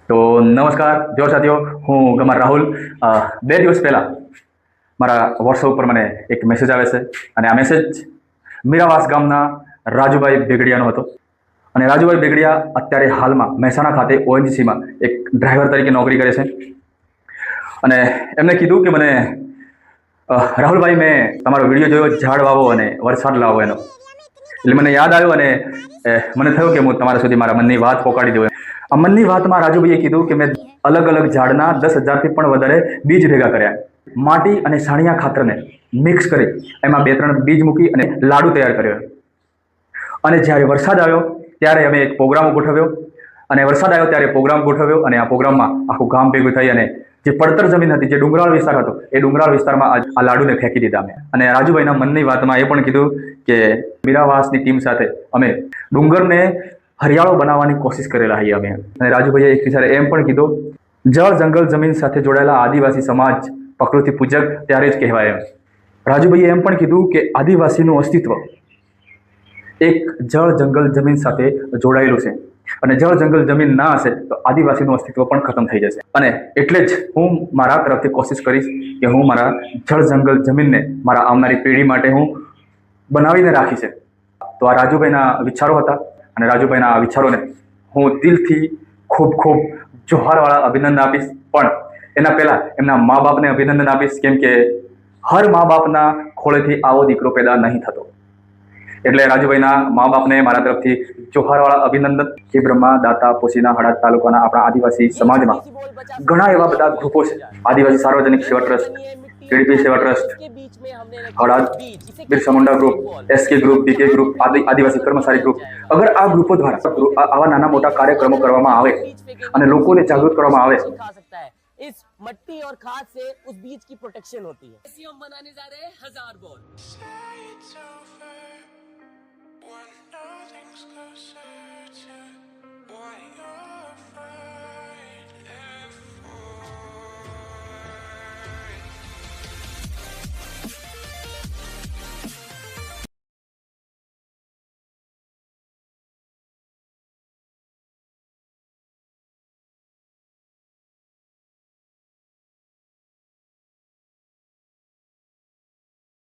તો નમસ્કાર જોર સાથીઓ, હું ગમાર રાહુલ. 2 દિવસ પહેલાં મારા વોટ્સઅપ ઉપર મને એક મેસેજ આવે છે અને આ મેસેજ મીરાવાસ ગામના રાજુભાઈ બેગડિયાનો હતો. અને રાજુભાઈ બેગડિયા અત્યારે હાલમાં મહેસાણા ખાતે ઓએનજીસીમાં એક ડ્રાઈવર તરીકે નોકરી કરે છે. અને એમને કીધું કે મને રાહુલભાઈ, મેં તમારો વિડીયો જોયો ઝાડ વાવો અને વરસાદ લાવો એનો. એટલે મને યાદ આવ્યું અને મને થયું કે હું તમારા સુધી મારા મનની વાત પહોંચાડી દઉં. આ મનની વાતમાં રાજુભાઈએ કીધું કે મેં અલગ અલગ ઝાડના 10,000થી પણ વધારે બીજ ભેગા કર્યા. માટી અને છાણિયા ખાતરને મિક્સ કરી એમાં 2-3 બીજ મૂકી અને લાડુ તૈયાર કર્યો. અને જ્યારે વરસાદ આવ્યો ત્યારે અમે એક પ્રોગ્રામ ગોઠવ્યો. અને વરસાદ આવ્યો ત્યારે પ્રોગ્રામ ગોઠવ્યો અને આ પ્રોગ્રામમાં આખું ગામ ભેગું થઈ અને જે પડતર જમીન હતી, જે ડુંગરાળ વિસ્તાર હતો, એ ડુંગરાળ વિસ્તારમાં આ લાડુને ફેંકી દીધા અમે. અને રાજુભાઈના મનની વાતમાં એ પણ કીધું કે મીરાવાસની ટીમ સાથે અમે ડુંગરને હરિયાળો બનાવવાની કોશિશ કરેલા છીએ અમે. અને રાજુભાઈએ એક વિચારે એમ પણ કીધું, જળ જંગલ જમીન સાથે જોડાયેલા આદિવાસી સમાજ પ્રકૃતિ પૂજક ત્યારે જ કહેવાય એમ. રાજુભાઈએ એમ પણ કીધું કે આદિવાસીનું અસ્તિત્વ એક જળ જંગલ જમીન સાથે જોડાયેલું છે અને જળ જંગલ જમીન ના હશે તો આદિવાસીનું અસ્તિત્વ પણ ખતમ થઈ જશે. અને એટલે જ હું મારા તરફથી કોશિશ કરીશ કે હું મારા જળ જંગલ જમીનને મારા આવનારી પેઢી માટે હું બનાવીને રાખી છે. તો આ રાજુભાઈના વિચારો હતા અને રાજુભાઈના આ વિચારોને હું દિલથી ખૂબ ખૂબ જોહારવાળા અભિનંદન આપીશ. પણ એના પહેલાં એમના મા બાપને અભિનંદન આપીશ, કેમ કે હર મા બાપના ખોળેથી આવો દીકરો પેદા નહીં થતો. એટલે રાજુભાઈના મા બાપને મારા તરફથી જોહારવાળા અભિનંદન. જે બ્રહ્મા, દાતા, પોશીના, હળાદ તાલુકાના આપણા આદિવાસી સમાજમાં ઘણા એવા બધા ગ્રુપો છે. આદિવાસી સાર્વજનિક સેવા ટ્રસ્ટ, કેડીપી સેવા ટ્રસ્ટ, હળાદ Birsa Munda group, SK group, BK group, આદિવાસી કર્મચારી ગ્રુપ. અગર આ ગ્રુપો દ્વારા આવા નાના મોટા કાર્યક્રમો કરવામાં આવે અને લોકોને જાગૃત કરવામાં આવે, इस मट्टी और खाद से उस बीज की प्रोटेक्शन होती है. हम बनाने जा रहे हैं 1000 बॉल.